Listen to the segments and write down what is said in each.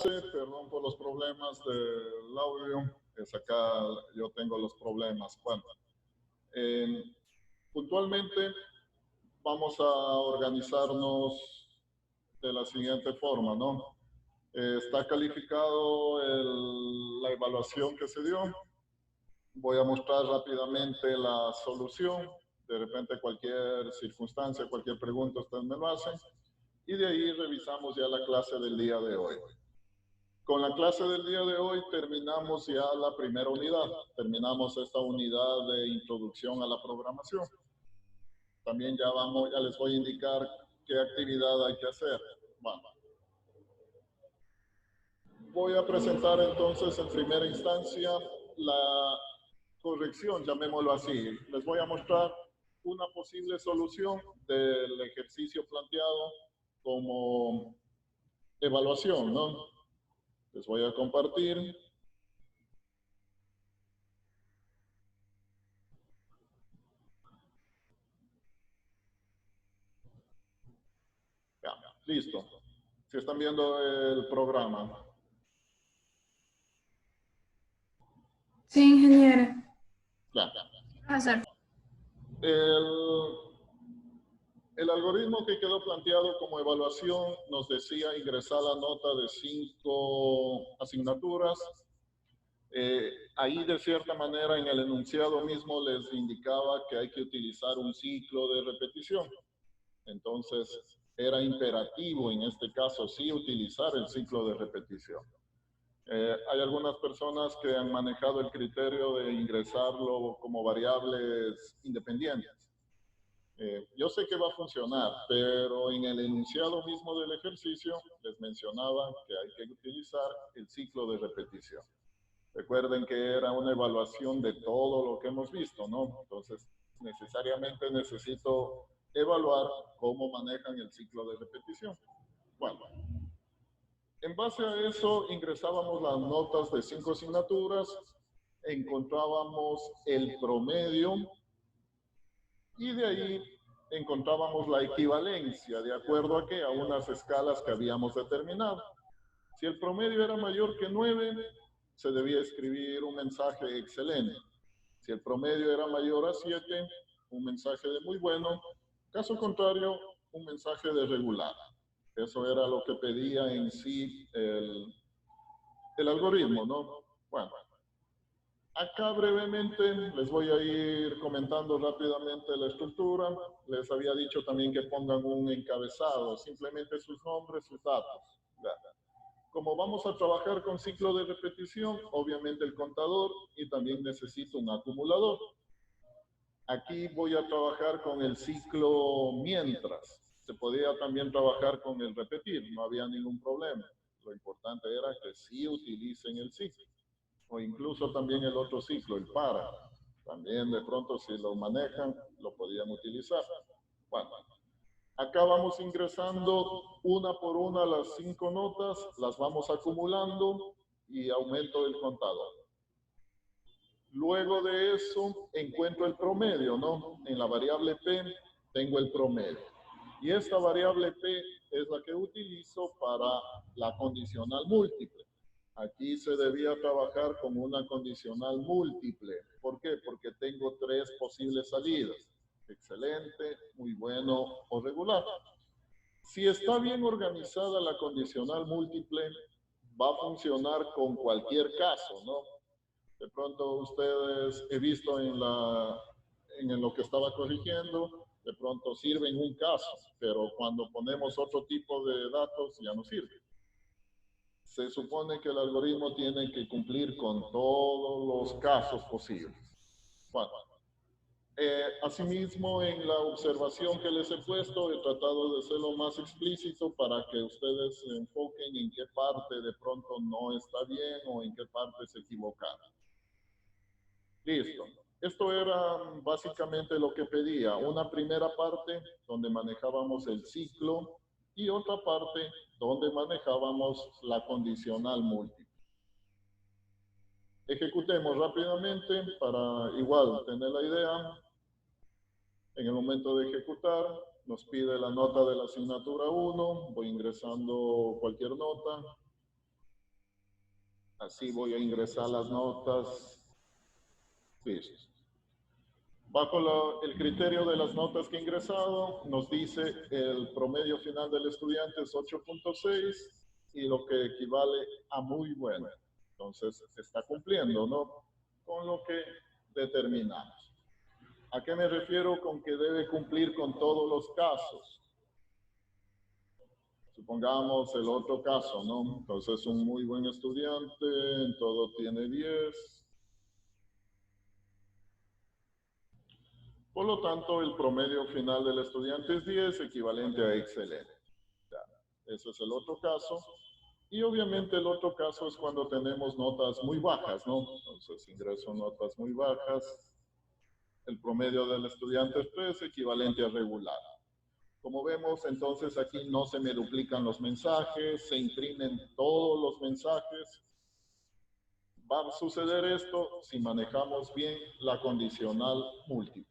Perdón por los problemas del audio, es acá yo tengo los problemas. Bueno, puntualmente vamos a organizarnos de la siguiente forma, ¿no? Está calificado la evaluación que se dio. Voy a mostrar rápidamente la solución. De repente cualquier circunstancia, cualquier pregunta, ustedes me lo hacen. Y de ahí revisamos ya la clase del día de hoy. Con la clase del día de hoy terminamos ya la primera unidad. Terminamos esta unidad de introducción a la programación. También ya les voy a indicar qué actividad hay que hacer. Bueno, voy a presentar entonces en primera instancia la corrección, llamémoslo así. Les voy a mostrar una posible solución del ejercicio planteado como evaluación, ¿no? Les voy a compartir. Ya, listo. Si están viendo el programa. Sí, ingeniero. Ya. Hacer. El algoritmo que quedó planteado como evaluación nos decía ingresar la nota de 5 asignaturas. Ahí de cierta manera en el enunciado mismo les indicaba que hay que utilizar un ciclo de repetición. Entonces era imperativo en este caso sí utilizar el ciclo de repetición. Hay algunas personas que han manejado el criterio de ingresarlo como variables independientes. Yo sé que va a funcionar, pero en el enunciado mismo del ejercicio les mencionaba que hay que utilizar el ciclo de repetición. Recuerden que era una evaluación de todo lo que hemos visto, ¿no? Entonces, necesariamente necesito evaluar cómo manejan el ciclo de repetición. Bueno, en base a eso ingresábamos las notas de 5 asignaturas, encontrábamos el promedio y de ahí encontrábamos la equivalencia, de acuerdo a que a unas escalas que habíamos determinado. Si el promedio era mayor que 9, se debía escribir un mensaje excelente. Si el promedio era mayor a 7, un mensaje de muy bueno. Caso contrario, un mensaje de regular. Eso era lo que pedía en sí el algoritmo, ¿no? Bueno, acá brevemente les voy a ir comentando rápidamente la estructura. Les había dicho también que pongan un encabezado, simplemente sus nombres, sus datos. Como vamos a trabajar con ciclo de repetición, obviamente el contador y también necesito un acumulador. Aquí voy a trabajar con el ciclo mientras. Se podía también trabajar con el repetir, no había ningún problema. Lo importante era que sí utilicen el ciclo. O incluso también el otro ciclo, el para. También de pronto si lo manejan, lo podían utilizar. Bueno, acá vamos ingresando una por una las 5 notas, las vamos acumulando y aumento el contador. Luego de eso encuentro el promedio, ¿no? En la variable P tengo el promedio. Y esta variable P es la que utilizo para la condicional múltiple. Aquí se debía trabajar con una condicional múltiple. ¿Por qué? Porque tengo 3 posibles salidas. Excelente, muy bueno o regular. Si está bien organizada la condicional múltiple, va a funcionar con cualquier caso, ¿no? De pronto ustedes, he visto en lo que estaba corrigiendo, de pronto sirve en un caso, pero cuando ponemos otro tipo de datos ya no sirve. Se supone que el algoritmo tiene que cumplir con todos los casos posibles. Bueno, asimismo, en la observación que les he puesto, he tratado de ser lo más explícito para que ustedes se enfoquen en qué parte de pronto no está bien o en qué parte se equivocaron. Listo. Esto era básicamente lo que pedía. Una primera parte donde manejábamos el ciclo y otra parte donde manejábamos la condicional múltiple. Ejecutemos rápidamente para igual tener la idea. En el momento de ejecutar, nos pide la nota de la asignatura 1. Voy ingresando cualquier nota. Así voy a ingresar las notas. Listo. Bajo el criterio de las notas que he ingresado, nos dice el promedio final del estudiante es 8.6 y lo que equivale a muy bueno. Entonces, está cumpliendo, ¿no? Con lo que determinamos. ¿A qué me refiero con que debe cumplir con todos los casos? Supongamos el otro caso, ¿no? Entonces, un muy buen estudiante, en todo tiene 10. Por lo tanto, el promedio final del estudiante es 10, equivalente a excelente. Ya, ese es el otro caso. Y obviamente el otro caso es cuando tenemos notas muy bajas, ¿no? Entonces, ingreso notas muy bajas. El promedio del estudiante es 3, equivalente a regular. Como vemos, entonces aquí no se me duplican los mensajes, se imprimen todos los mensajes. Va a suceder esto si manejamos bien la condicional múltiple.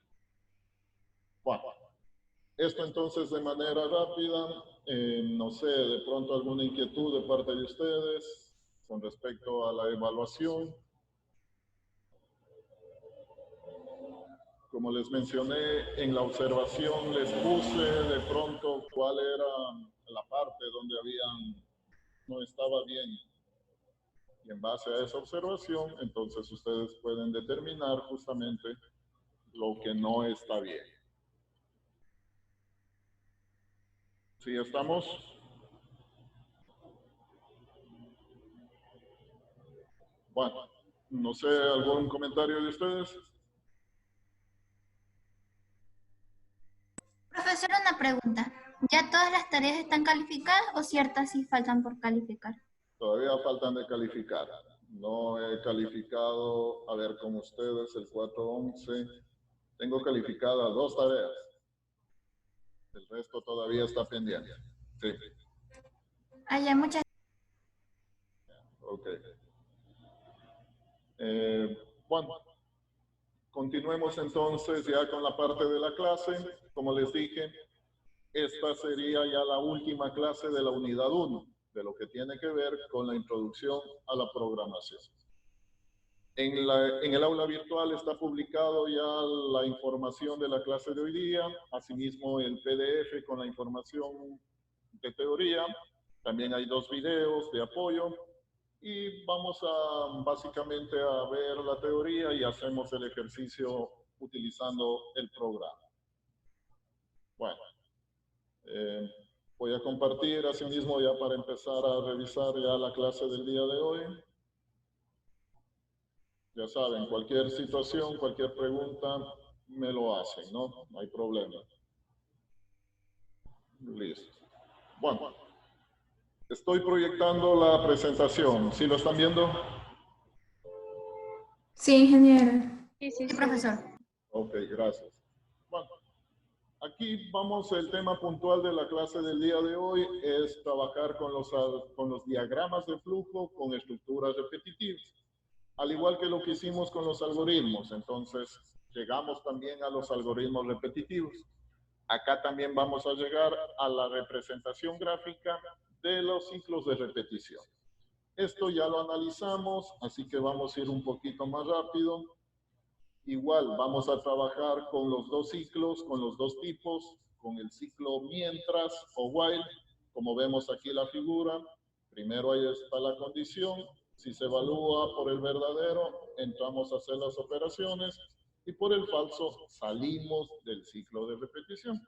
Bueno, esto entonces de manera rápida, no sé, de pronto alguna inquietud de parte de ustedes con respecto a la evaluación. Como les mencioné, en la observación les puse de pronto cuál era la parte donde no estaba bien. Y en base a esa observación, entonces ustedes pueden determinar justamente lo que no está bien. ¿Sí estamos? Bueno, no sé, ¿algún comentario de ustedes? Profesor, una pregunta. ¿Ya todas las tareas están calificadas o ciertas sí faltan por calificar? Todavía faltan de calificar. No he calificado, a ver, con ustedes, el 411. Tengo calificadas 2 tareas. El resto todavía está pendiente. Sí. Ya muchas. Ok. Bueno, continuemos entonces ya con la parte de la clase. Como les dije, esta sería ya la última clase de la unidad 1, de lo que tiene que ver con la introducción a la programación. En el aula virtual está publicado ya la información de la clase de hoy día, asimismo el PDF con la información de teoría. También hay 2 videos de apoyo y vamos básicamente a ver la teoría y hacemos el ejercicio utilizando el programa. Bueno, voy a compartir asimismo ya para empezar a revisar ya la clase del día de hoy. Ya saben, cualquier situación, cualquier pregunta, me lo hacen, ¿no? No hay problema. Listo. Bueno, estoy proyectando la presentación. ¿Sí lo están viendo? Sí, ingeniero. Sí, Profesor. Ok, gracias. Bueno, aquí vamos, el tema puntual de la clase del día de hoy es trabajar con los diagramas de flujo con estructuras repetitivas, al igual que lo que hicimos con los algoritmos. Entonces, llegamos también a los algoritmos repetitivos. Acá también vamos a llegar a la representación gráfica de los ciclos de repetición. Esto ya lo analizamos, así que vamos a ir un poquito más rápido. Igual vamos a trabajar con los 2 ciclos, con los 2 tipos, con el ciclo mientras o while, como vemos aquí la figura. Primero ahí está la condición, si se evalúa por el verdadero, entramos a hacer las operaciones y por el falso salimos del ciclo de repetición.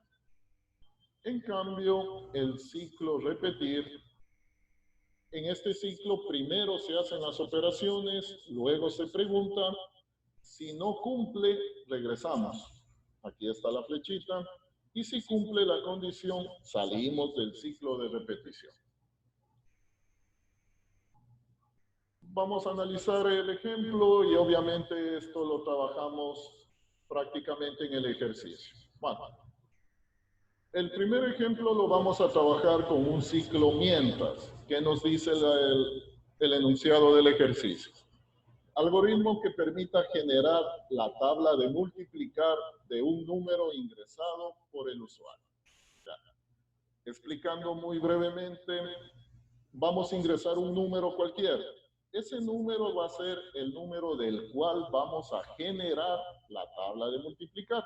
En cambio, el ciclo repetir, en este ciclo primero se hacen las operaciones, luego se pregunta. Si no cumple, regresamos. Aquí está la flechita. Y si cumple la condición, salimos del ciclo de repetición. Vamos a analizar el ejemplo y obviamente esto lo trabajamos prácticamente en el ejercicio. Bueno, el primer ejemplo lo vamos a trabajar con un ciclo mientras. ¿Qué nos dice el enunciado del ejercicio? Algoritmo que permita generar la tabla de multiplicar de un número ingresado por el usuario. Ya. Explicando muy brevemente, vamos a ingresar un número cualquiera. Ese número va a ser el número del cual vamos a generar la tabla de multiplicar.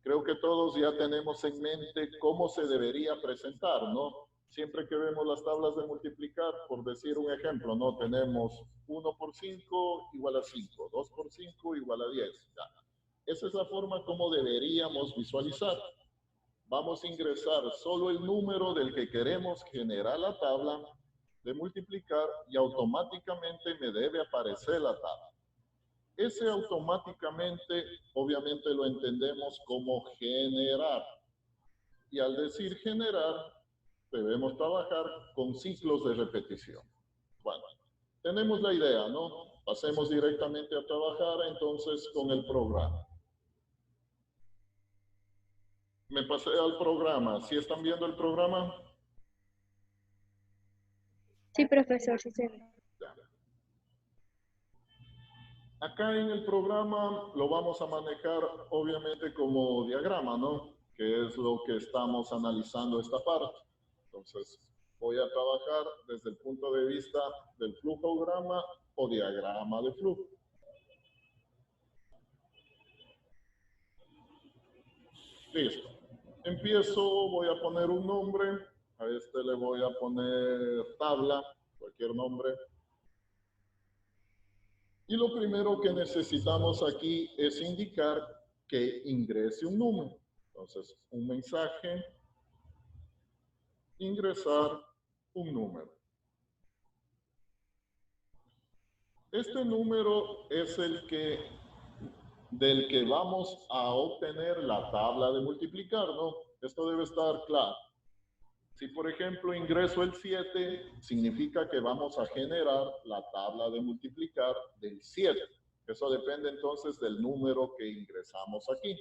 Creo que todos ya tenemos en mente cómo se debería presentar, ¿no? Siempre que vemos las tablas de multiplicar, por decir un ejemplo, ¿no? Tenemos 1 por 5 igual a 5, 2 por 5 igual a 10. Ya. Esa es la forma como deberíamos visualizar. Vamos a ingresar solo el número del que queremos generar la tabla de multiplicar y automáticamente me debe aparecer la tabla. Ese automáticamente, obviamente lo entendemos como generar. Y al decir generar, debemos trabajar con ciclos de repetición. Bueno, tenemos la idea, ¿no? Pasemos directamente a trabajar entonces con el programa. Me pasé al programa. ¿Sí están viendo el programa? Sí, profesor, sí se ve. Acá en el programa lo vamos a manejar obviamente como diagrama, ¿no? Que es lo que estamos analizando esta parte. Entonces, voy a trabajar desde el punto de vista del flujograma o diagrama de flujo. Listo. Empiezo, voy a poner un nombre. A este le voy a poner tabla, cualquier nombre. Y lo primero que necesitamos aquí es indicar que ingrese un número. Entonces, un mensaje, ingresar un número. Este número es el del que vamos a obtener la tabla de multiplicar, ¿no? Esto debe estar claro. Si, por ejemplo, ingreso el 7, significa que vamos a generar la tabla de multiplicar del 7. Eso depende entonces del número que ingresamos aquí.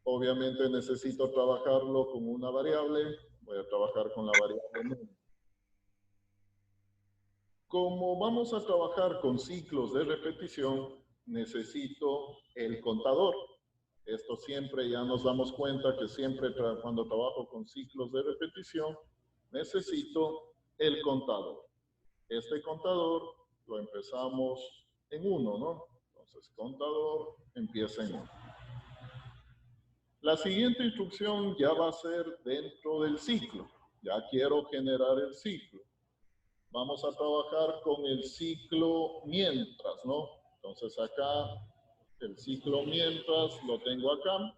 Obviamente necesito trabajarlo con una variable. Voy a trabajar con la variable número. Como vamos a trabajar con ciclos de repetición, necesito el contador. Esto siempre ya nos damos cuenta que siempre cuando trabajo con ciclos de repetición, necesito el contador. Este contador lo empezamos en 1, ¿no? Entonces, contador empieza en 1. La siguiente instrucción ya va a ser dentro del ciclo. Ya quiero generar el ciclo. Vamos a trabajar con el ciclo mientras, ¿no? Entonces acá, el ciclo mientras lo tengo acá.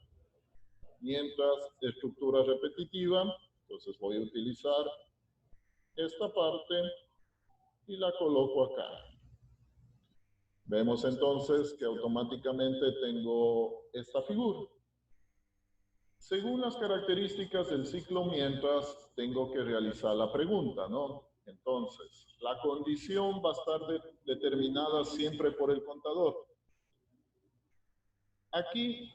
Mientras, estructura repetitiva. Entonces voy a utilizar esta parte y la coloco acá. Vemos entonces que automáticamente tengo esta figura. Según las características del ciclo mientras, tengo que realizar la pregunta, ¿no? Entonces, la condición va a estar determinada siempre por el contador. Aquí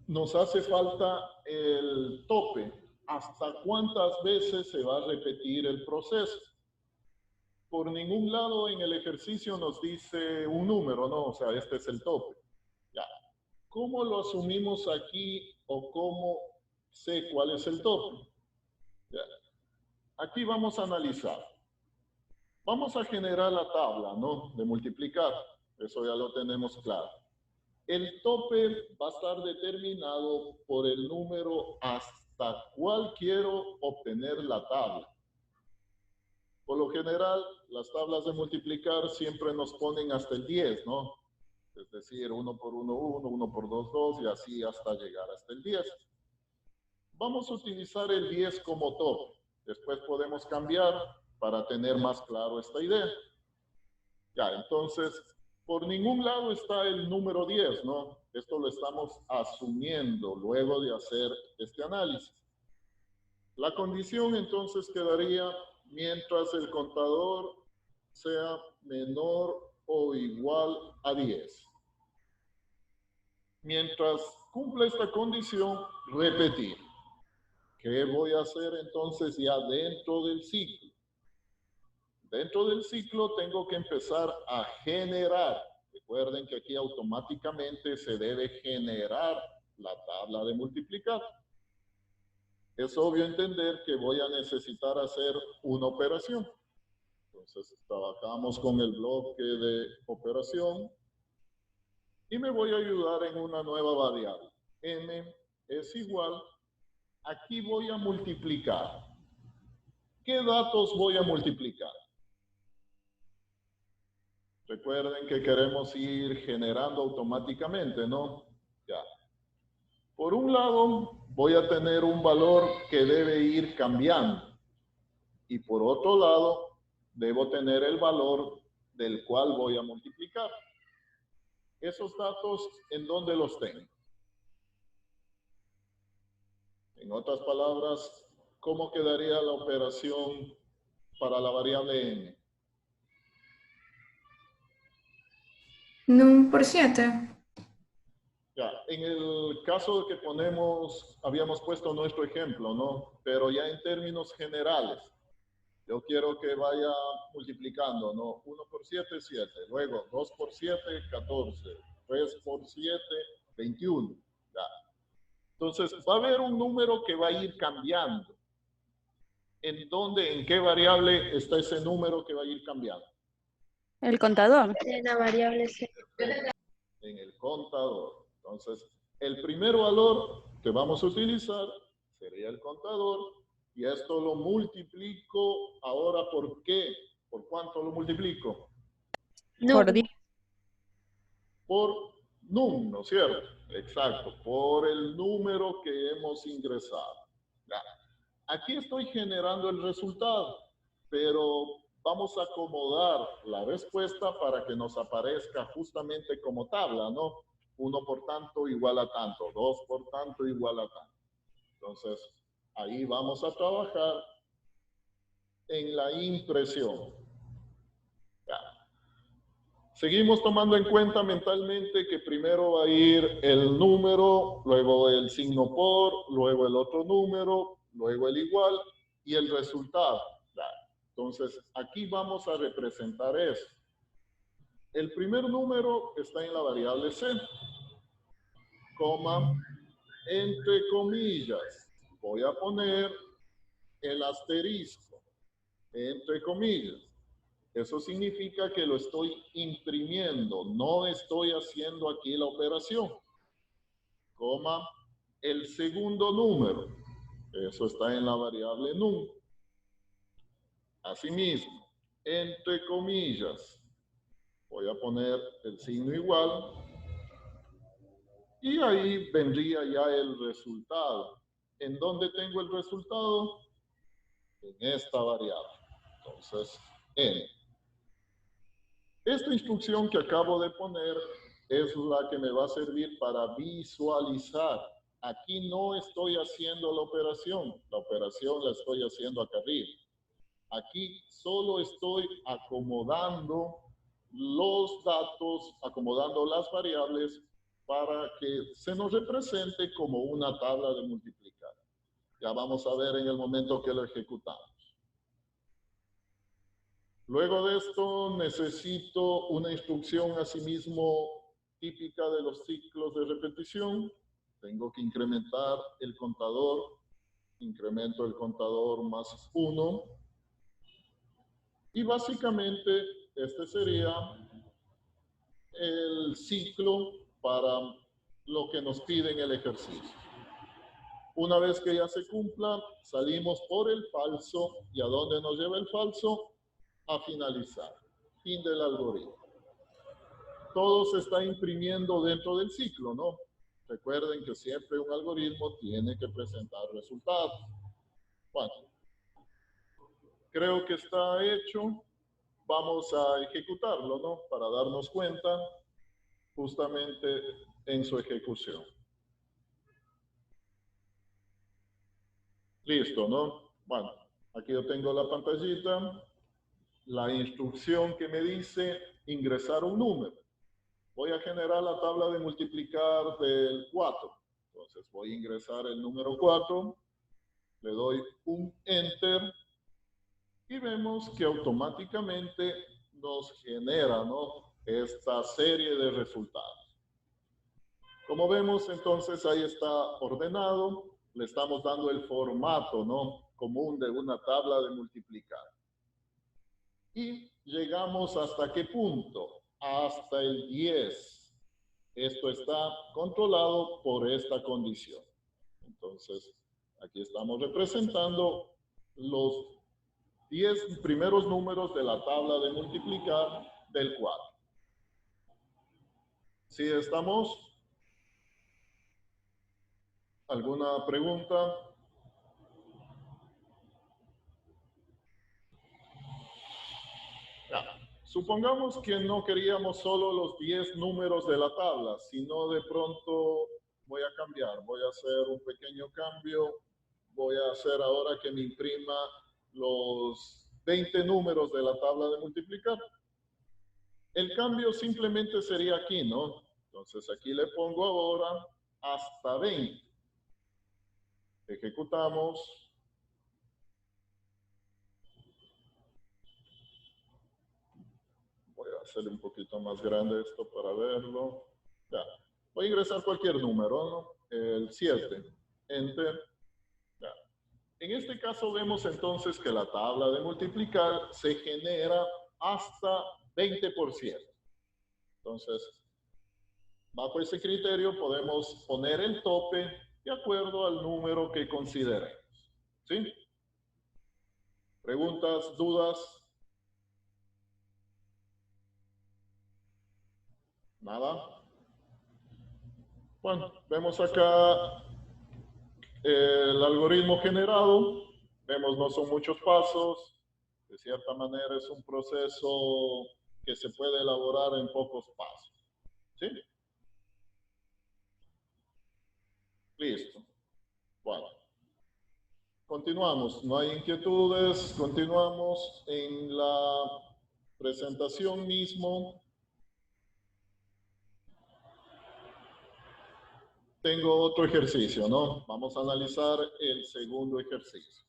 nos hace falta el tope. ¿Hasta cuántas veces se va a repetir el proceso? Por ningún lado en el ejercicio nos dice un número, ¿no? O sea, este es el tope. Ya. ¿Cómo lo asumimos aquí o cómo sé cuál es el tope? Ya. Aquí vamos a analizar. Vamos a generar la tabla, ¿no? De multiplicar. Eso ya lo tenemos claro. El tope va a estar determinado por el número hasta cuál quiero obtener la tabla. Por lo general, las tablas de multiplicar siempre nos ponen hasta el 10, ¿no? Es decir, 1 por 1, 1, 1 por 2, 2, y así hasta llegar hasta el 10. Vamos a utilizar el 10 como tope. Después podemos cambiar para tener más claro esta idea. Ya, entonces, por ningún lado está el número 10, ¿no? Esto lo estamos asumiendo luego de hacer este análisis. La condición entonces quedaría mientras el contador sea menor o igual a 10. Mientras cumple esta condición, repetir. ¿Qué voy a hacer entonces ya dentro del ciclo? Dentro del ciclo tengo que empezar a generar. Recuerden que aquí automáticamente se debe generar la tabla de multiplicar. Es obvio entender que voy a necesitar hacer una operación. Entonces, trabajamos con el bloque de operación y me voy a ayudar en una nueva variable. M es igual, aquí voy a multiplicar. ¿Qué datos voy a multiplicar? Recuerden que queremos ir generando automáticamente, ¿no? Ya. Por un lado, voy a tener un valor que debe ir cambiando. Y por otro lado, debo tener el valor del cual voy a multiplicar. Esos datos, ¿en dónde los tengo? En otras palabras, ¿cómo quedaría la operación para la variable n? Num por 7. Ya, en el caso que habíamos puesto nuestro ejemplo, ¿no? Pero ya en términos generales, yo quiero que vaya multiplicando, ¿no? 1 por 7, 7. Luego, 2 por 7, 14. 3 por 7, 21. Ya. Entonces, va a haber un número que va a ir cambiando. ¿En qué variable está ese número que va a ir cambiando? El contador. En la variable C. En el contador. Entonces, el primer valor que vamos a utilizar sería el contador. Y esto lo multiplico ahora, ¿por qué? ¿Por cuánto lo multiplico? Por 10. Por num, ¿no es cierto? Exacto, por el número que hemos ingresado. Ya. Aquí estoy generando el resultado, pero vamos a acomodar la respuesta para que nos aparezca justamente como tabla, ¿no? 1 por tanto igual a tanto, 2 por tanto igual a tanto. Entonces, ahí vamos a trabajar en la impresión. Ya. Seguimos tomando en cuenta mentalmente que primero va a ir el número, luego el signo por, luego el otro número, luego el igual y el resultado. Ya. Entonces, aquí vamos a representar eso. El primer número está en la variable C, coma, entre comillas. Voy a poner el asterisco, entre comillas. Eso significa que lo estoy imprimiendo, no estoy haciendo aquí la operación. Coma, el segundo número. Eso está en la variable num. Asimismo, entre comillas, voy a poner el signo igual. Y ahí vendría ya el resultado. ¿En dónde tengo el resultado? En esta variable. Entonces, n. Esta instrucción que acabo de poner es la que me va a servir para visualizar. Aquí no estoy haciendo la operación la estoy haciendo acá arriba. Aquí solo estoy acomodando los datos, acomodando las variables para que se nos represente como una tabla de multiplicar. Ya vamos a ver en el momento que lo ejecutamos. Luego de esto necesito una instrucción asimismo típica de los ciclos de repetición. Tengo que incrementar el contador. Incremento el contador más 1. Y básicamente este sería el ciclo para lo que nos pide en el ejercicio. Una vez que ya se cumpla, salimos por el falso. ¿Y a dónde nos lleva el falso? A finalizar. Fin del algoritmo. Todo se está imprimiendo dentro del ciclo, ¿no? Recuerden que siempre un algoritmo tiene que presentar resultados. Bueno, creo que está hecho. Vamos a ejecutarlo, ¿no? Para darnos cuenta justamente en su ejecución. Listo, ¿no? Bueno, aquí yo tengo la pantallita. La instrucción que me dice ingresar un número. Voy a generar la tabla de multiplicar del 4. Entonces voy a ingresar el número 4. Le doy un Enter. Y vemos que automáticamente nos genera, ¿no? Esta serie de resultados. Como vemos, entonces ahí está ordenado. Le estamos dando el formato, ¿no? Común de una tabla de multiplicar. Y llegamos hasta qué punto? Hasta el 10. Esto está controlado por esta condición. Entonces, aquí estamos representando los 10 primeros números de la tabla de multiplicar del 4. ¿Sí estamos? ¿Alguna pregunta? Ya. Supongamos que no queríamos solo los 10 números de la tabla, sino de pronto voy a cambiar, voy a hacer un pequeño cambio, voy a hacer ahora que me imprima los 20 números de la tabla de multiplicar. El cambio simplemente sería aquí, ¿no? Entonces aquí le pongo ahora hasta 20. Ejecutamos. Voy a hacer un poquito más grande esto para verlo. Ya. Voy a ingresar cualquier número, ¿no? El 7. Enter. Ya. En este caso vemos entonces que la tabla de multiplicar se genera hasta 20%. Entonces, bajo ese criterio podemos poner el tope de acuerdo al número que consideremos. ¿Sí? ¿Preguntas, dudas? ¿Nada? Bueno, vemos acá el algoritmo generado. Vemos no son muchos pasos. De cierta manera es un proceso que se puede elaborar en pocos pasos. ¿Sí? Listo. Bueno. Continuamos. No hay inquietudes. Continuamos en la presentación mismo. Tengo otro ejercicio, ¿no? Vamos a analizar el segundo ejercicio.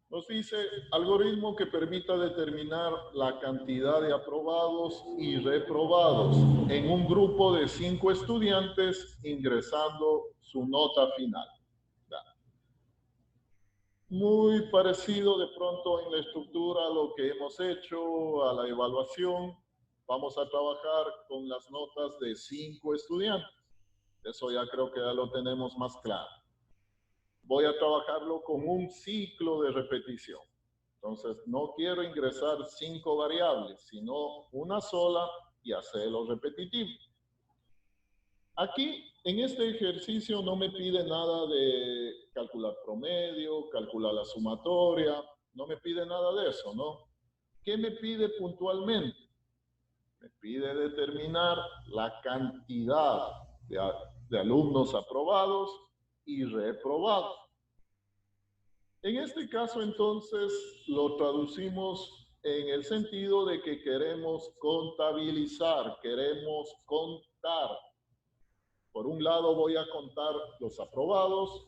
Nos dice, algoritmo que permita determinar la cantidad de aprobados y reprobados en un grupo de 5 estudiantes ingresando su nota final. Ya. Muy parecido de pronto en la estructura a lo que hemos hecho, a la evaluación. Vamos a trabajar con las notas de 5 estudiantes. Eso ya creo que ya lo tenemos más claro. Voy a trabajarlo con un ciclo de repetición. Entonces, no quiero ingresar 5 variables, sino una sola y hacerlo repetitivo. Aquí, en este ejercicio, no me pide nada de calcular promedio, calcular la sumatoria, no me pide nada de eso, ¿no? ¿Qué me pide puntualmente? Me pide determinar la cantidad de alumnos aprobados y reprobados. En este caso, entonces, lo traducimos en el sentido de que queremos contabilizar, queremos contar. Por un lado voy a contar los aprobados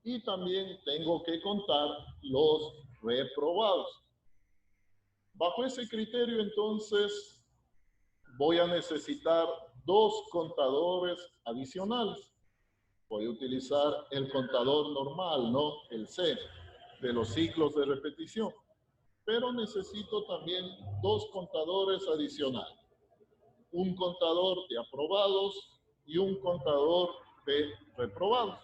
y también tengo que contar los reprobados. Bajo ese criterio, entonces, voy a necesitar 2 contadores adicionales. Voy a utilizar el contador normal, ¿no? El C, de los ciclos de repetición. Pero necesito también 2 contadores adicionales. Un contador de aprobados y un contador de reprobados.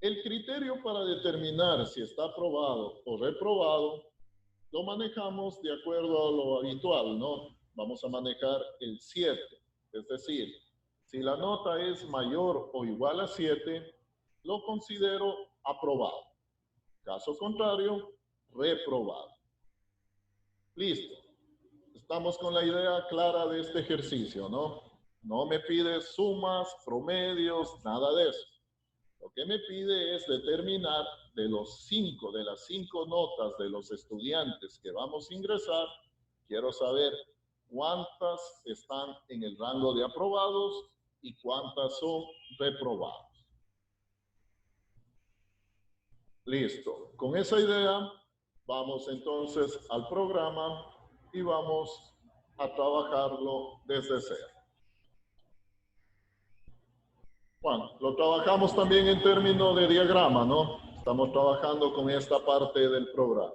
El criterio para determinar si está aprobado o reprobado lo manejamos de acuerdo a lo habitual, ¿no? Vamos a manejar el 7, es decir, si la nota es mayor o igual a 7, lo considero aprobado. Caso contrario, reprobado. Listo. Estamos con la idea clara de este ejercicio, ¿no? No me pide sumas, promedios, nada de eso. Lo que me pide es determinar de las 5 notas de los estudiantes que vamos a ingresar, quiero saber cuántas están en el rango de aprobados y cuántas son reprobados. Listo. Con esa idea, vamos entonces al programa y vamos a trabajarlo desde cero. Bueno, lo trabajamos también en términos de diagrama, ¿no? Estamos trabajando con esta parte del programa.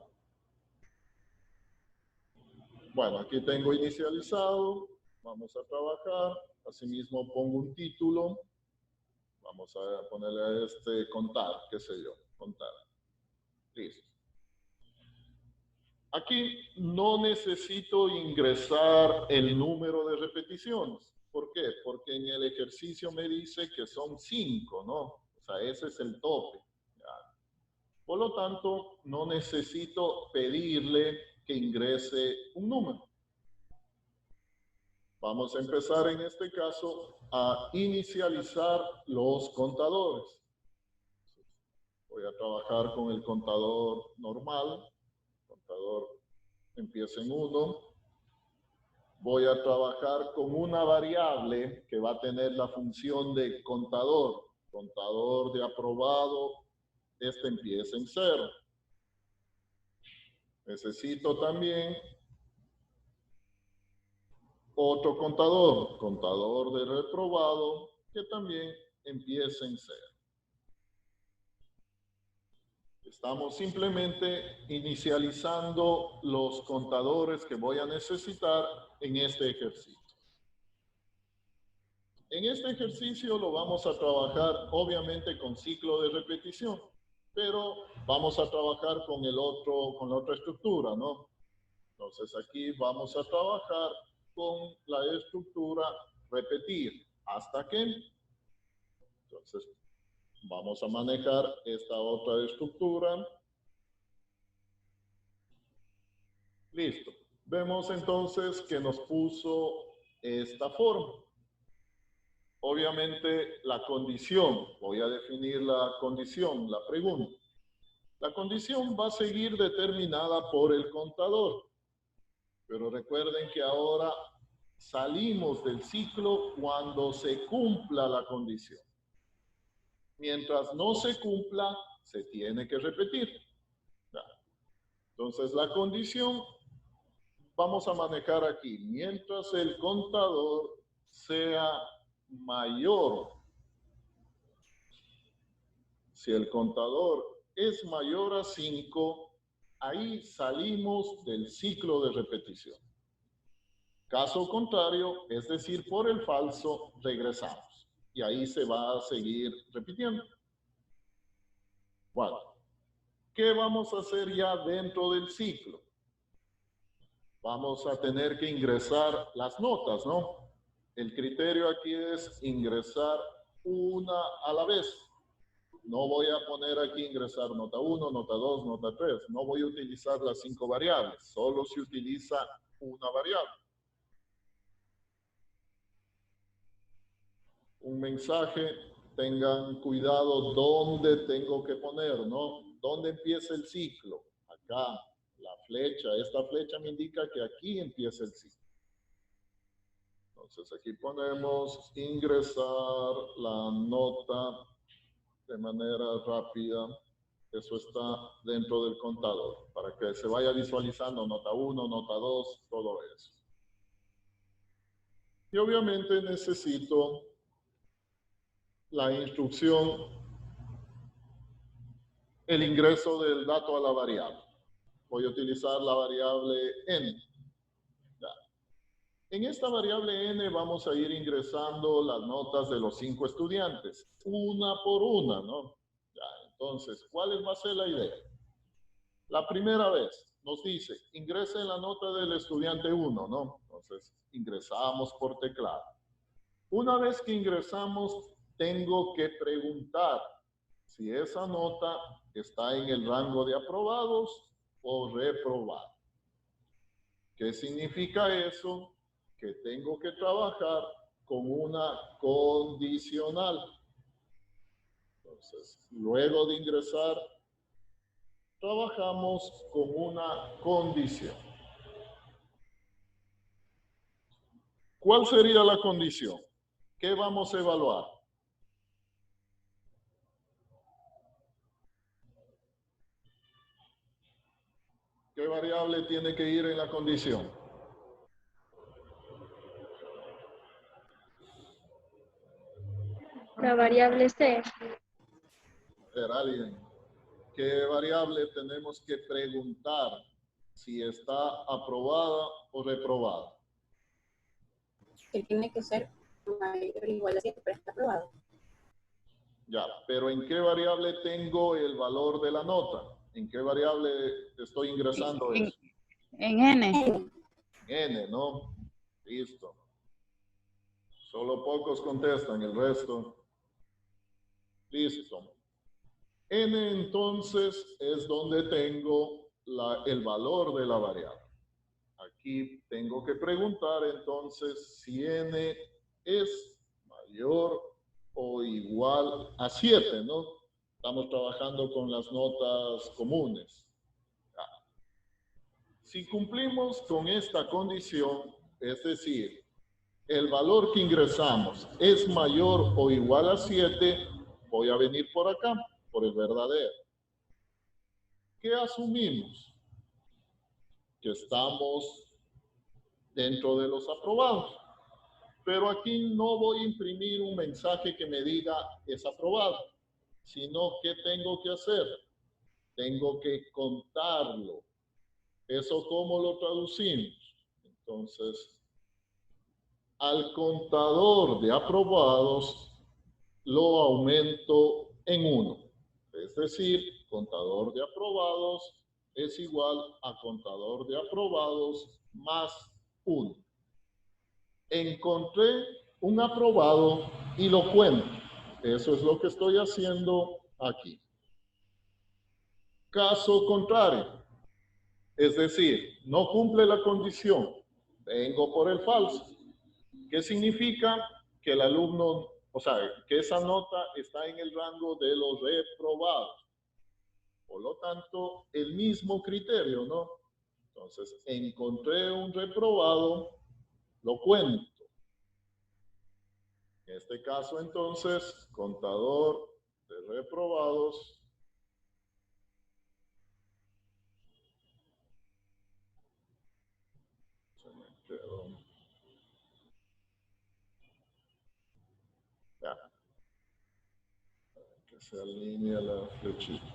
Bueno, aquí tengo inicializado. Vamos a trabajar. Asimismo pongo un título. Vamos a ponerle a este contar, qué sé yo, contar. Listo. Aquí no necesito ingresar el número de repeticiones. ¿Por qué? Porque en el ejercicio me dice que son 5, ¿no? O sea, ese es el tope. ¿Ya? Por lo tanto, no necesito pedirle que ingrese un número. Vamos a empezar en este caso a inicializar los contadores. Voy a trabajar con el contador normal. Contador empieza en 1. Voy a trabajar con una variable que va a tener la función de contador. Contador de aprobado, este empieza en 0. Necesito también otro contador, contador de reprobado, que también empieza en 0. Estamos simplemente inicializando los contadores que voy a necesitar en este ejercicio. En este ejercicio lo vamos a trabajar obviamente con ciclo de repetición, pero vamos a trabajar con la otra estructura, ¿no? Entonces aquí vamos a trabajar con la estructura repetir. ¿Hasta qué? Entonces vamos a manejar esta otra estructura. Listo. Vemos entonces que nos puso esta forma. Obviamente la condición, voy a definir la condición, la pregunta. La condición va a seguir determinada por el contador. Pero recuerden que ahora salimos del ciclo cuando se cumpla la condición. Mientras no se cumpla, se tiene que repetir. Entonces la condición vamos a manejar aquí. Mientras el contador sea mayor. Si el contador es mayor a 5, ahí salimos del ciclo de repetición. Caso contrario, es decir, por el falso, regresamos. Y ahí se va a seguir repitiendo. Bueno, ¿qué vamos a hacer ya dentro del ciclo? Vamos a tener que ingresar las notas, ¿no? El criterio aquí es ingresar una a la vez. No voy a poner aquí ingresar nota 1, nota 2, nota 3. No voy a utilizar las 5 variables. Solo se utiliza una variable. Un mensaje, tengan cuidado dónde tengo que poner, ¿no? ¿Dónde empieza el ciclo? Acá, la flecha. Esta flecha me indica que aquí empieza el ciclo. Entonces aquí ponemos ingresar la nota de manera rápida. Eso está dentro del contador, para que se vaya visualizando nota 1, nota 2, todo eso. Y obviamente necesito la instrucción, el ingreso del dato a la variable. Voy a utilizar la variable n. Ya. En esta variable n vamos a ir ingresando las notas de los 5 estudiantes, una por una, ¿no? Ya, entonces, ¿cuál va a ser la idea? La primera vez nos dice, ingrese la nota del estudiante 1, ¿no? Entonces, ingresamos por teclado. Una vez que ingresamos, tengo que preguntar si esa nota está en el rango de aprobados o reprobados. ¿Qué significa eso? Que tengo que trabajar con una condicional. Entonces, luego de ingresar, trabajamos con una condición. ¿Cuál sería la condición? ¿Qué vamos a evaluar? ¿Qué variable tiene que ir en la condición? La variable C. A ver, alguien. ¿Qué variable tenemos que preguntar? si está aprobada o reprobada. Que tiene que ser mayor o igual a 7 para estar aprobado. Ya, pero ¿en qué variable tengo el valor de la nota? ¿En qué variable estoy ingresando eso? En N. N, ¿no? Listo. Solo pocos contestan, el resto. Listo. N entonces es donde tengo el valor de la variable. Aquí tengo que preguntar entonces si N es mayor o igual a 7, ¿no? Estamos trabajando con las notas comunes. Si cumplimos con esta condición, es decir, el valor que ingresamos es mayor o igual a 7, voy a venir por acá, por el verdadero. ¿Qué asumimos? Que estamos dentro de los aprobados. Pero aquí no voy a imprimir un mensaje que me diga es aprobado, sino que tengo que hacer. Tengo que contarlo. ¿Eso cómo lo traducimos? Entonces, al contador de aprobados lo aumento en 1. Es decir, contador de aprobados es igual a contador de aprobados más 1. Encontré un aprobado y lo cuento. Eso es lo que estoy haciendo aquí. Caso contrario, es decir, no cumple la condición, vengo por el falso. ¿Qué significa? Que el alumno, o sea, que esa nota está en el rango de los reprobados. Por lo tanto, el mismo criterio, ¿no? Entonces, encontré un reprobado, lo cuento. En este caso, entonces, contador de reprobados se me quedó. Ya. Que se alinee la flechita.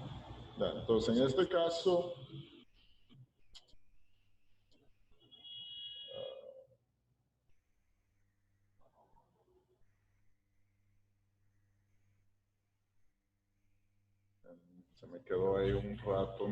Ya. Entonces, en este caso, se me quedó ahí un rato.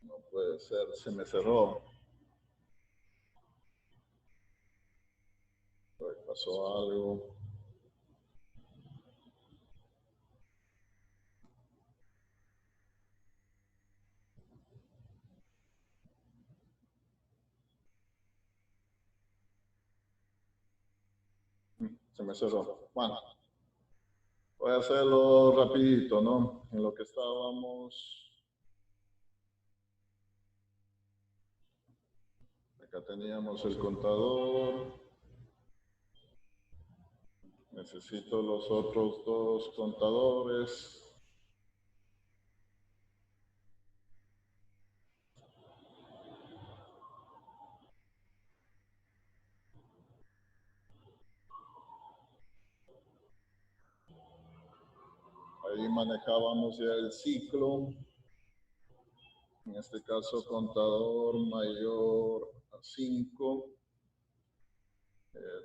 No puede ser, se me cerró. Pasó algo. Se me cerró. Bueno, voy a hacerlo rapidito, ¿no? En lo que estábamos. Acá teníamos el contador. Necesito los otros dos contadores. Ahí manejábamos ya el ciclo. En este caso, contador mayor a 5.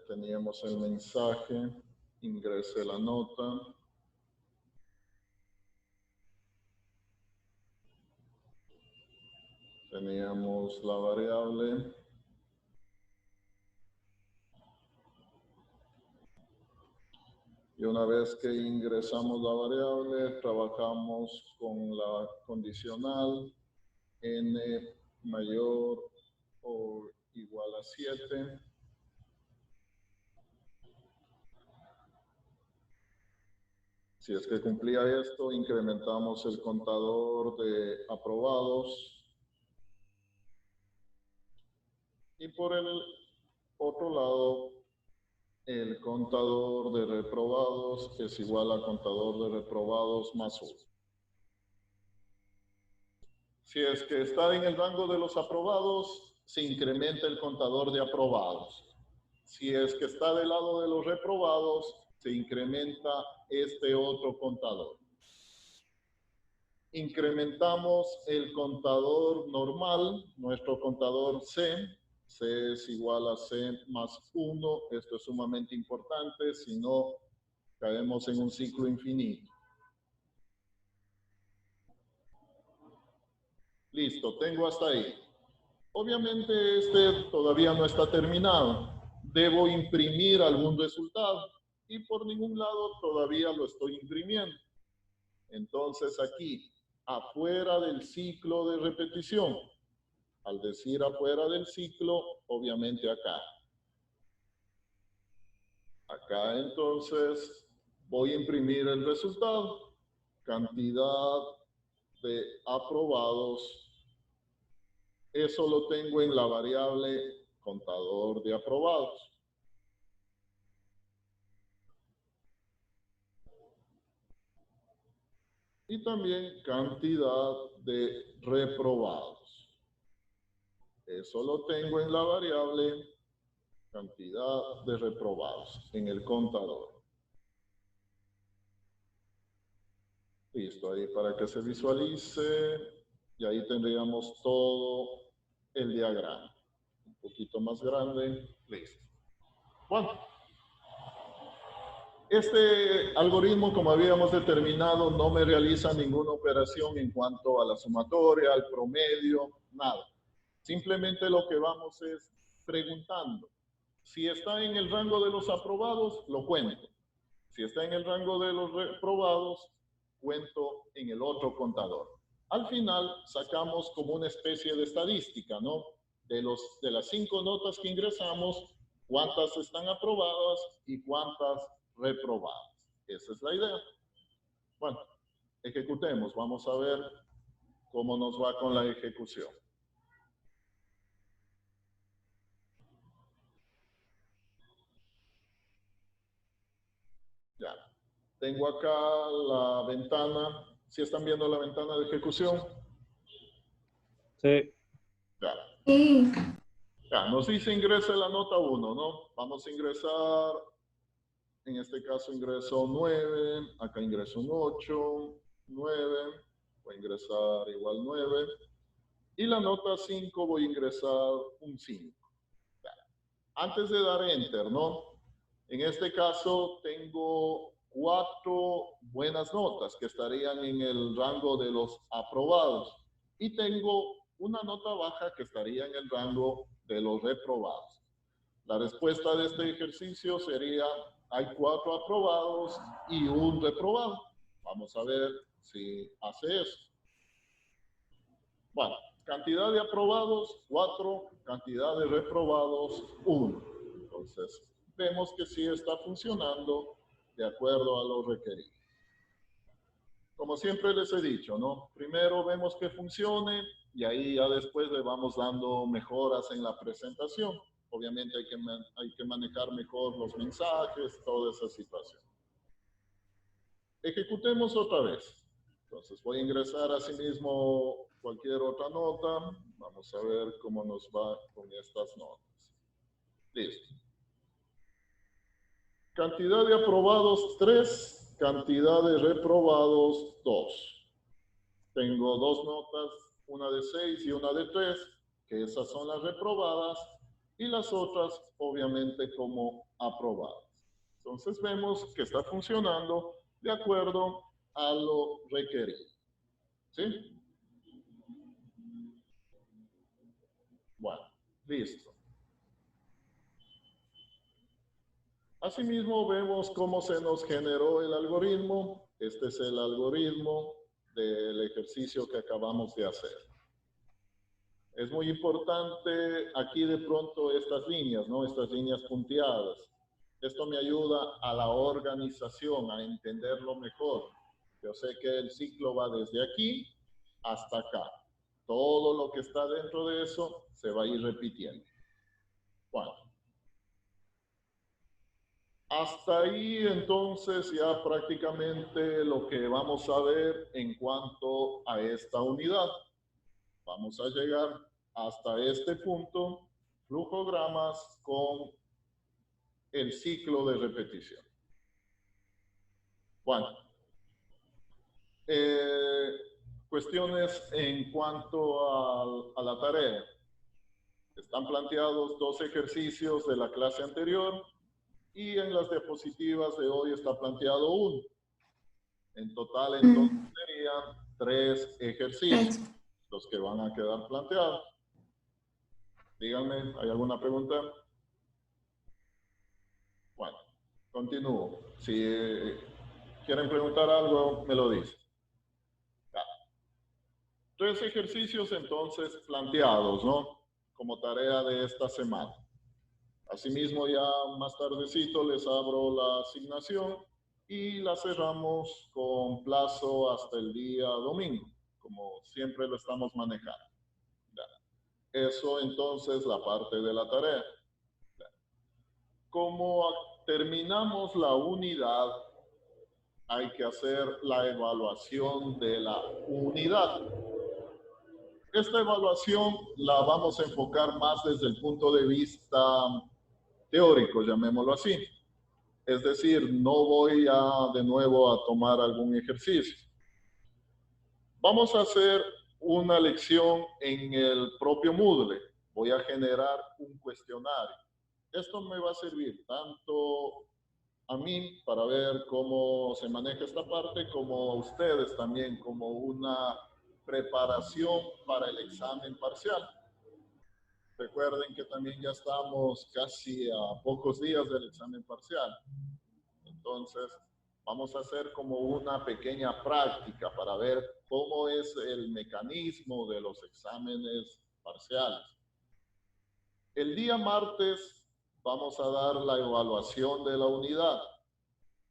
Teníamos el mensaje, ingrese la nota. Teníamos la variable. Y una vez que ingresamos la variable, trabajamos con la condicional n mayor o igual a 7. Si es que cumplía esto, incrementamos el contador de aprobados. Y por el otro lado, el contador de reprobados es igual a contador de reprobados más 1. Si es que está en el rango de los aprobados, se incrementa el contador de aprobados. Si es que está del lado de los reprobados, se incrementa este otro contador. Incrementamos el contador normal, nuestro contador C. C es igual a C más 1. Esto es sumamente importante, si no caemos en un ciclo infinito. Listo, tengo hasta ahí. Obviamente este todavía no está terminado. Debo imprimir algún resultado y por ningún lado todavía lo estoy imprimiendo. Entonces aquí, afuera del ciclo de repetición. Al decir afuera del ciclo, obviamente acá. Acá entonces voy a imprimir el resultado. Cantidad de aprobados. Eso lo tengo en la variable contador de aprobados. Y también cantidad de reprobados. Eso lo tengo en la variable cantidad de reprobados en el contador. Listo, ahí para que se visualice. Y ahí tendríamos todo el diagrama. Un poquito más grande. Listo. Bueno. Este algoritmo, como habíamos determinado, no me realiza ninguna operación en cuanto a la sumatoria, al promedio, nada. Simplemente lo que vamos es preguntando. Si está en el rango de los aprobados, lo cuento. Si está en el rango de los reprobados, cuento en el otro contador. Al final, sacamos como una especie de estadística, ¿no? De las 5 notas que ingresamos, cuántas están aprobadas y cuántas reprobadas. Esa es la idea. Bueno, ejecutemos. Vamos a ver cómo nos va con la ejecución. Ya. Tengo acá la ventana. ¿Sí están viendo la ventana de ejecución? Sí. Ya. Sí. Ya, nos dice ingrese la nota 1, ¿no? Vamos a ingresar, en este caso ingreso 9, acá ingreso un 8, 9, voy a ingresar igual 9. Y la nota 5 voy a ingresar un 5. Ya. Antes de dar enter, ¿no? En este caso tengo 4 buenas notas que estarían en el rango de los aprobados. Y tengo una nota baja que estaría en el rango de los reprobados. La respuesta de este ejercicio sería, hay 4 aprobados y un reprobado. Vamos a ver si hace eso. Bueno, cantidad de aprobados, 4, cantidad de reprobados, 1. Entonces, vemos que sí está funcionando de acuerdo a lo requerido. Como siempre les he dicho, ¿no? Primero vemos que funcione y ahí ya después le vamos dando mejoras en la presentación. Obviamente hay que manejar mejor los mensajes, toda esa situación. Ejecutemos otra vez. Entonces voy a ingresar asimismo cualquier otra nota. Vamos a ver cómo nos va con estas notas. Listo. Cantidad de aprobados 3, cantidad de reprobados 2. Tengo 2 notas, una de 6 y una de 3, que esas son las reprobadas, y las otras obviamente como aprobadas. Entonces vemos que está funcionando de acuerdo a lo requerido. ¿Sí? Bueno, listo. Asimismo vemos cómo se nos generó el algoritmo. Este es el algoritmo del ejercicio que acabamos de hacer. Es muy importante aquí de pronto estas líneas, ¿no? Estas líneas punteadas. Esto me ayuda a la organización, a entenderlo mejor. Yo sé que el ciclo va desde aquí hasta acá. Todo lo que está dentro de eso se va a ir repitiendo. Bueno. Hasta ahí entonces ya prácticamente lo que vamos a ver en cuanto a esta unidad. Vamos a llegar hasta este punto, flujogramas con el ciclo de repetición. Bueno, cuestiones en cuanto a la tarea. Están planteados 2 ejercicios de la clase anterior y en las diapositivas de hoy está planteado 1. En total, entonces, serían 3 ejercicios los que van a quedar planteados. Díganme, ¿hay alguna pregunta? Bueno, continúo. Si quieren preguntar algo, me lo dicen. 3 ejercicios entonces planteados, ¿no? Como tarea de esta semana. Asimismo, ya más tardecito les abro la asignación y la cerramos con plazo hasta el día domingo, como siempre lo estamos manejando. Eso entonces la parte de la tarea. Como terminamos la unidad, hay que hacer la evaluación de la unidad. Esta evaluación la vamos a enfocar más desde el punto de vista teórico, llamémoslo así. Es decir, no voy de nuevo a tomar algún ejercicio. Vamos a hacer una lección en el propio Moodle. Voy a generar un cuestionario. Esto me va a servir tanto a mí para ver cómo se maneja esta parte, como a ustedes también, como una preparación para el examen parcial. Recuerden que también ya estamos casi a pocos días del examen parcial. Entonces, vamos a hacer como una pequeña práctica para ver cómo es el mecanismo de los exámenes parciales. El día martes vamos a dar la evaluación de la unidad.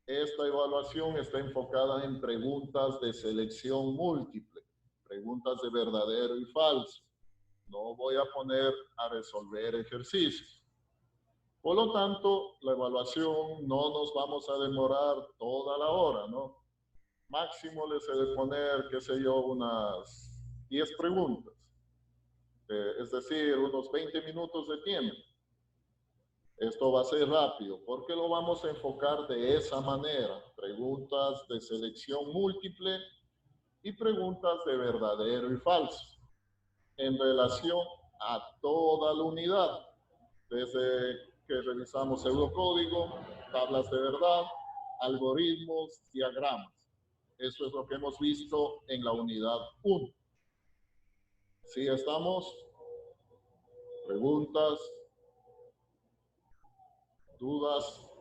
Esta evaluación está enfocada en preguntas de selección múltiple, preguntas de verdadero y falso. No voy a poner a resolver ejercicios. Por lo tanto, la evaluación no nos vamos a demorar toda la hora, ¿no? Máximo les he de poner, qué sé yo, unas 10 preguntas. Es decir, unos 20 minutos de tiempo. Esto va a ser rápido, porque lo vamos a enfocar de esa manera. Preguntas de selección múltiple y preguntas de verdadero y falso. En relación a toda la unidad, desde que revisamos pseudocódigo, tablas de verdad, algoritmos, diagramas. Eso es lo que hemos visto en la unidad 1. ¿Sí estamos? ¿Preguntas? ¿Dudas?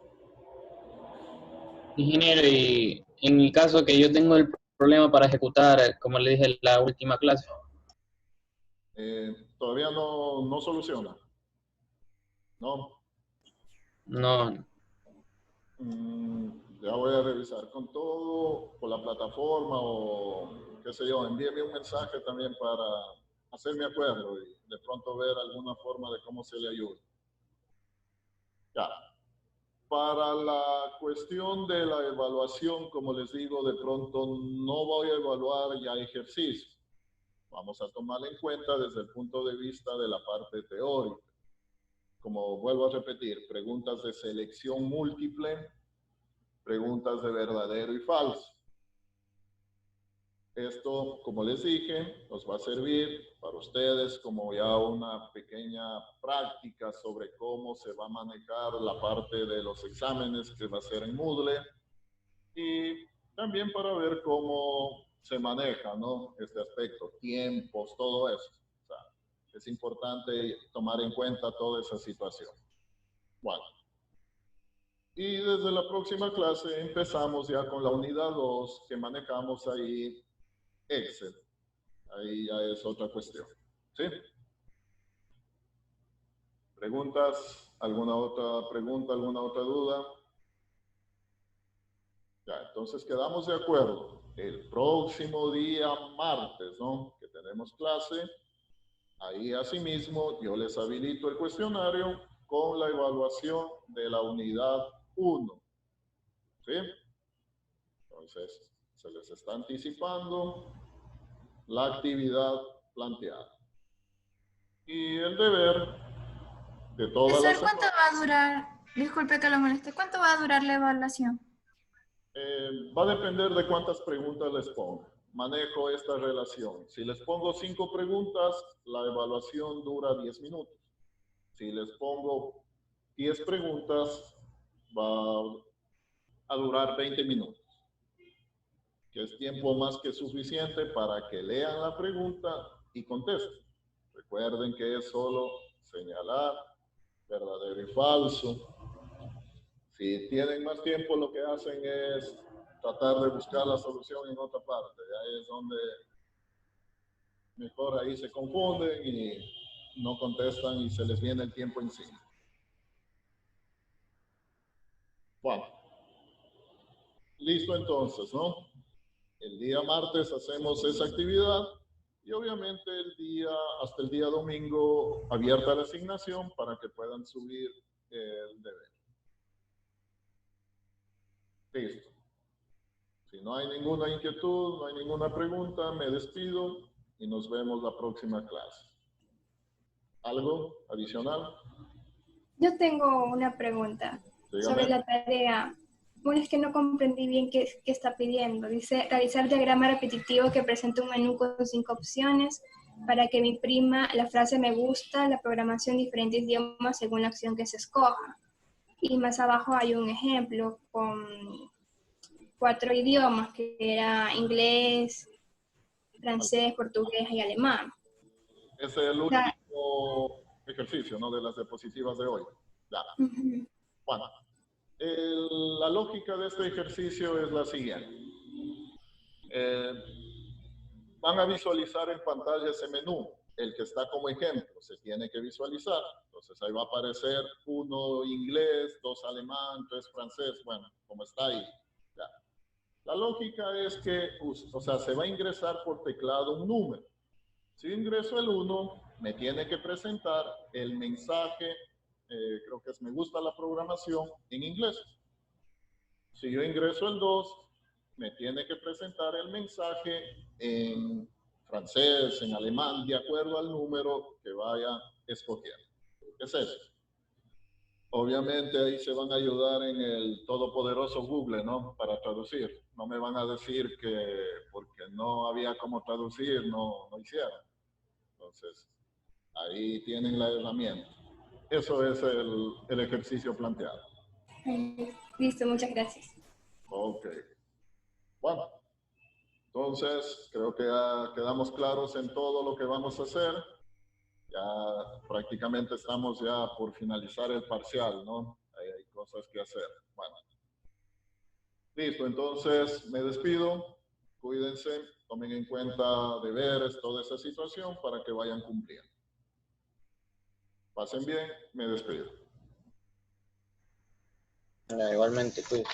Ingeniero, y en el caso que yo tengo el problema para ejecutar, como le dije en la última clase. Todavía no soluciona. ¿No? No. Ya voy a revisar con todo, por la plataforma o qué sé yo, envíeme un mensaje también para hacerme acuerdo y de pronto ver alguna forma de cómo se le ayuda. Ya. Para la cuestión de la evaluación, como les digo, de pronto no voy a evaluar ya ejercicios. Vamos a tomar en cuenta desde el punto de vista de la parte teórica. Como vuelvo a repetir, preguntas de selección múltiple, preguntas de verdadero y falso. Esto, como les dije, nos va a servir para ustedes como ya una pequeña práctica sobre cómo se va a manejar la parte de los exámenes que va a ser en Moodle y también para ver cómo se maneja, ¿no? Este aspecto, tiempos, todo eso. O sea, es importante tomar en cuenta toda esa situación. Bueno. Y desde la próxima clase empezamos ya con la unidad 2 que manejamos ahí Excel. Ahí ya es otra cuestión. ¿Sí? ¿Preguntas? ¿Alguna otra pregunta? ¿Alguna otra duda? Ya, entonces quedamos de acuerdo. El próximo día martes, ¿no? Que tenemos clase. Ahí asimismo yo les habilito el cuestionario con la evaluación de la unidad 1. 1. ¿Sí? Entonces, se les está anticipando la actividad planteada. Y el deber de toda la Profesor, ¿cuánto semana va a durar? Disculpe que lo moleste. ¿Cuánto va a durar la evaluación? va a depender de cuántas preguntas les ponga. Manejo esta relación. Si les pongo 5 preguntas, la evaluación dura 10 minutos. Si les pongo 10 preguntas, va a durar 20 minutos, que es tiempo más que suficiente para que lean la pregunta y contesten. Recuerden que es solo señalar verdadero y falso. Si tienen más tiempo, lo que hacen es tratar de buscar la solución en otra parte. Ahí es donde mejor ahí se confunden y no contestan y se les viene el tiempo encima. Bueno, listo entonces, ¿no? El día martes hacemos esa actividad y obviamente hasta el día domingo abierta la asignación para que puedan subir el deber. Listo. Si no hay ninguna inquietud, no hay ninguna pregunta, me despido y nos vemos la próxima clase. ¿Algo adicional? Yo tengo una pregunta sobre la tarea. Bueno, es que no comprendí bien qué está pidiendo. Dice, realizar diagrama repetitivo que presenta un menú con 5 opciones para que me imprima la frase me gusta, la programación de diferentes idiomas según la acción que se escoja. Y más abajo hay un ejemplo con 4 idiomas, que era inglés, francés, portugués y alemán. Ese es el último ejercicio, ¿no? De las diapositivas de hoy. Ya. Bueno, la lógica de este ejercicio es la siguiente. Van a visualizar en pantalla ese menú, el que está como ejemplo, se tiene que visualizar. Entonces ahí va a aparecer 1 inglés, 2 alemán, 3 francés, bueno, como está ahí. Ya. La lógica es que, o sea, se va a ingresar por teclado un número. Si yo ingreso el 1, me tiene que presentar el mensaje, creo que es me gusta la programación, en inglés. Si yo ingreso el 2, me tiene que presentar el mensaje en francés, en alemán, de acuerdo al número que vaya escogiendo. Es eso. Obviamente ahí se van a ayudar en el todopoderoso Google, ¿no? Para traducir. No me van a decir que porque no había cómo traducir, no hicieron. Entonces, ahí tienen la herramienta. Eso es el ejercicio planteado. Listo, muchas gracias. Ok. Bueno, entonces creo que ya quedamos claros en todo lo que vamos a hacer. Ya prácticamente estamos ya por finalizar el parcial, ¿no? Hay cosas que hacer. Bueno. Listo, entonces me despido. Cuídense, tomen en cuenta deberes, toda esa situación para que vayan cumpliendo. Pasen bien, me despido. Igualmente, pues.